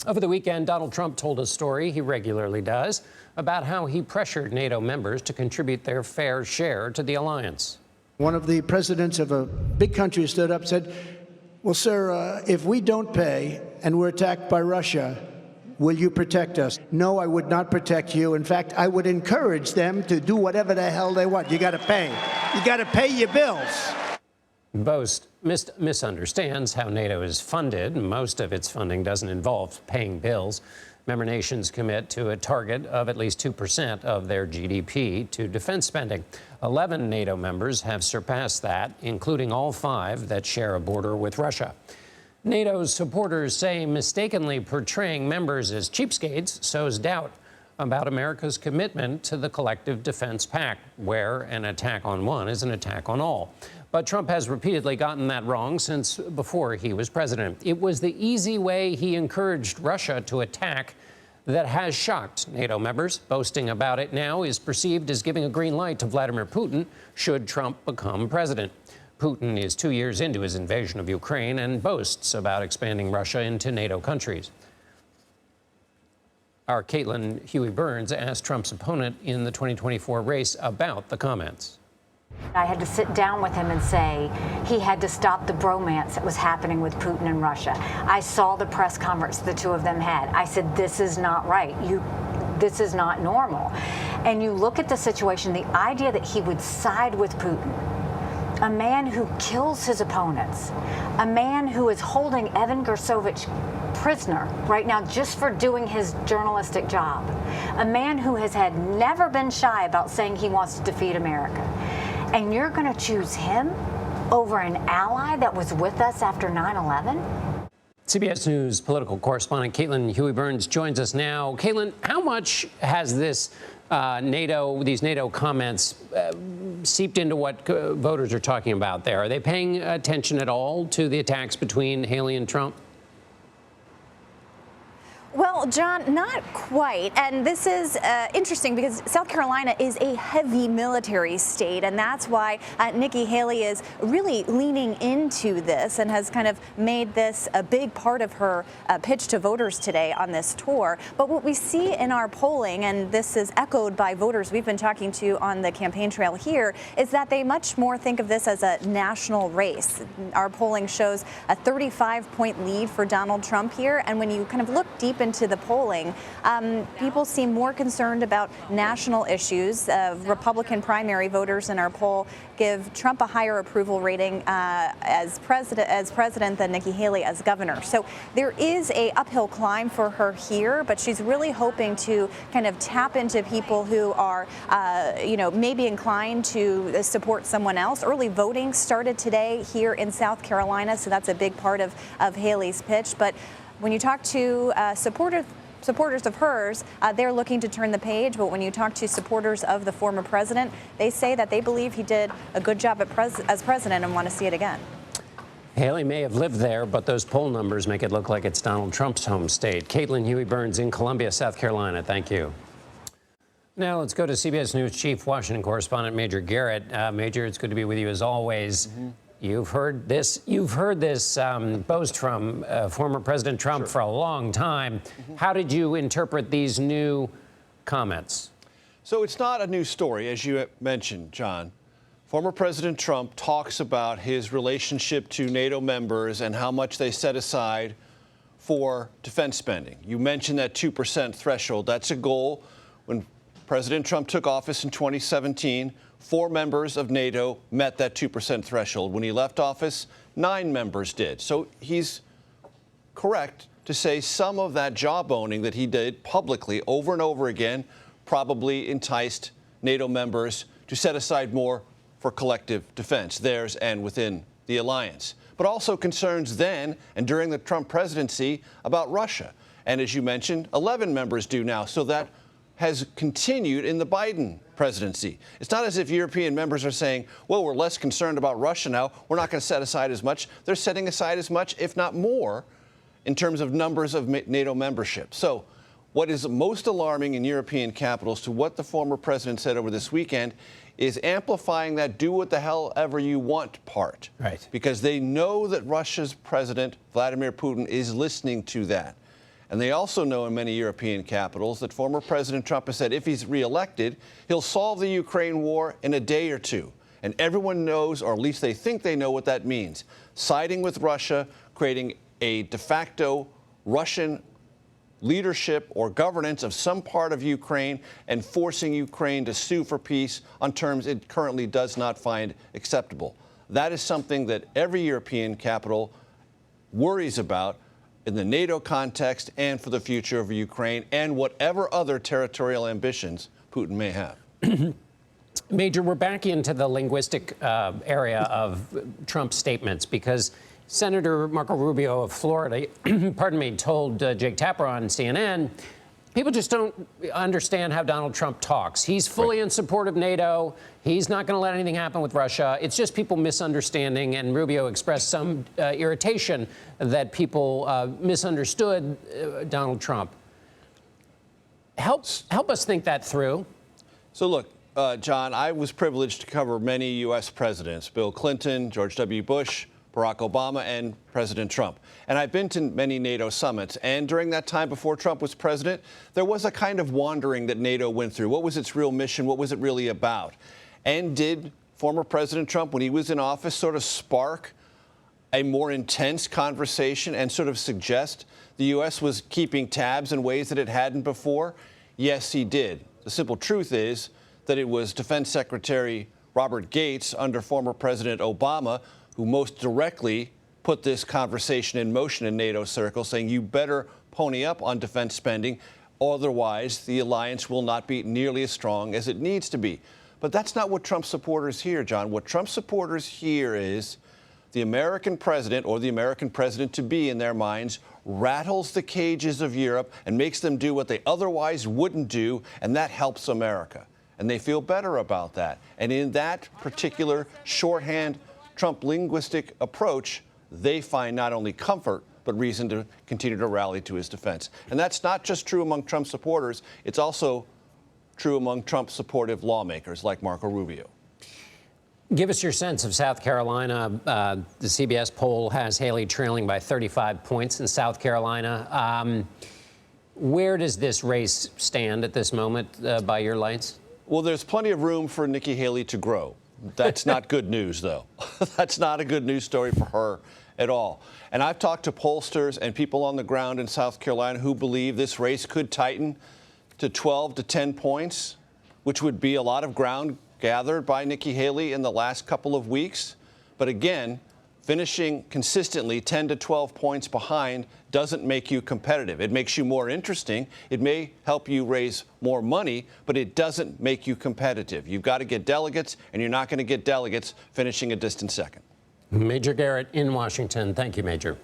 Over the weekend, Donald Trump told a story he regularly does about how he pressured NATO members to contribute their fair share to the alliance. One of the presidents of a big country stood up and said, well, sir, if we don't pay and we're attacked by Russia, will you protect us? No, I would not protect you. In fact, I would encourage them to do whatever the hell they want. You got to pay. You got to pay your bills. Boast misunderstands how NATO is funded. Most of its funding doesn't involve paying bills. Member nations commit to a target of at least 2% of their GDP to defense spending. 11 NATO members have surpassed that, including all 5 that share a border with Russia. NATO's supporters say mistakenly portraying members as cheapskates sows doubt about America's commitment to the collective defense pact, where an attack on one is an attack on all. But Trump has repeatedly gotten that wrong since before he was president. It was the easy way he encouraged Russia to attack that has shocked NATO members. Boasting about it now is perceived as giving a green light to Vladimir Putin should Trump become president. Putin is 2 years into his invasion of Ukraine and boasts about expanding Russia into NATO countries. Our Caitlin Huey-Burns asked Trump's opponent in the 2024 race about the comments. I had to sit down with him and say he had to stop the bromance that was happening with Putin and Russia. I saw the press conference the two of them had. I said, this is not right. This is not normal. And you look at the situation, the idea that he would side with Putin, a man who kills his opponents, a man who is holding Evan Gersovich prisoner right now just for doing his journalistic job, a man who has never been shy about saying he wants to defeat America. And you're going to choose him over an ally that was with us after 9/11? CBS News political correspondent Caitlin Huey-Burns joins us now. Caitlin, how much has these NATO comments seeped into what voters are talking about there? Are they paying attention at all to the attacks between Haley and Trump? Well, John, not quite. And this is interesting because South Carolina is a heavy military state, and that's why Nikki Haley is really leaning into this and has kind of made this a big part of her pitch to voters today on this tour. But what we see in our polling, and this is echoed by voters we've been talking to on the campaign trail here, is that they much more think of this as a national race. Our polling shows a 35-point lead for Donald Trump here, and when you kind of look deep into the polling, people seem more concerned about national issues. Republican primary voters in our poll give Trump a higher approval rating as president than Nikki Haley as governor. So there is a uphill climb for her here, but she's really hoping to kind of tap into people who are, maybe inclined to support someone else. Early voting started today here in South Carolina, so that's a big part of Haley's pitch. But when you talk to supporters of hers, they're looking to turn the page. But when you talk to supporters of the former president, they say that they believe he did a good job as president and want to see it again. Haley may have lived there, but those poll numbers make it look like it's Donald Trump's home state. Caitlin Huey-Burns in Columbia, South Carolina. Thank you. Now let's go to CBS News Chief Washington correspondent Major Garrett. Major, it's good to be with you as always. You've heard this boast from former President Trump for a long time. How did you interpret these new comments? So it's not a new story, as you mentioned, John. Former President Trump talks about his relationship to NATO members and how much they set aside for defense spending. You mentioned that 2% threshold. That's a goal. When President Trump took office in 2017, 4 members of NATO met that 2% threshold. When he left office, 9 members did. So he's correct to say some of that jawboning that he did publicly over and over again probably enticed NATO members to set aside more for collective defense, theirs and within the alliance. But also concerns then and during the Trump presidency about Russia. And as you mentioned, 11 members do now. So that has continued in the Biden presidency. It's not as if European members are saying, well, we're less concerned about Russia now. We're not going to set aside as much. They're setting aside as much, if not more, in terms of numbers of NATO membership. So what is most alarming in European capitals to what the former president said over this weekend is amplifying that do what the hell ever you want part. Right. Because they know that Russia's president, Vladimir Putin, is listening to that. And they also know in many European capitals that former President Trump has said if he's reelected, he'll solve the Ukraine war in a day or two. And everyone knows, or at least they think they know what that means. Siding with Russia, creating a de facto Russian leadership or governance of some part of Ukraine and forcing Ukraine to sue for peace on terms it currently does not find acceptable. That is something that every European capital worries about in the NATO context and for the future of Ukraine and whatever other territorial ambitions Putin may have. Major, we're back into the linguistic area of Trump's statements because Senator Marco Rubio of Florida, pardon me, told Jake Tapper on CNN, people just don't understand how Donald Trump talks. He's fully in support of NATO. He's not going to let anything happen with Russia. It's just people misunderstanding. And Rubio expressed some irritation that people misunderstood Donald Trump. Help us think that through. So look, John, I was privileged to cover many U.S. presidents, Bill Clinton, George W. Bush, Barack Obama, and President Trump. And I've been to many NATO summits. And during that time before Trump was president, there was a kind of wandering that NATO went through. What was its real mission? What was it really about? And did former President Trump, when he was in office, sort of spark a more intense conversation and sort of suggest the U.S. was keeping tabs in ways that it hadn't before? Yes, he did. The simple truth is that it was Defense Secretary Robert Gates under former President Obama who most directly put this conversation in motion in NATO circles, saying you better pony up on defense spending, otherwise the alliance will not be nearly as strong as it needs to be. But that's not what Trump supporters hear, John. What Trump supporters hear is the American president, or the American president-to-be in their minds, rattles the cages of Europe and makes them do what they otherwise wouldn't do, and that helps America. And they feel better about that. And in that particular shorthand Trump linguistic approach, they find not only comfort, but reason to continue to rally to his defense. And that's not just true among Trump supporters. It's also true among Trump-supportive lawmakers like Marco Rubio. Give us your sense of South Carolina. The CBS poll has Haley trailing by 35 points in South Carolina. Where does this race stand at this moment by your lights? Well, there's plenty of room for Nikki Haley to grow. That's not good news, though. That's not a good news story for her at all. And I've talked to pollsters and people on the ground in South Carolina who believe this race could tighten to 12 to 10 points, which would be a lot of ground gathered by Nikki Haley in the last couple of weeks. But again, finishing consistently 10 to 12 points behind doesn't make you competitive. It makes you more interesting. It may help you raise more money, but it doesn't make you competitive. You've got to get delegates, and you're not going to get delegates finishing a distant second. Major Garrett in Washington. Thank you, Major.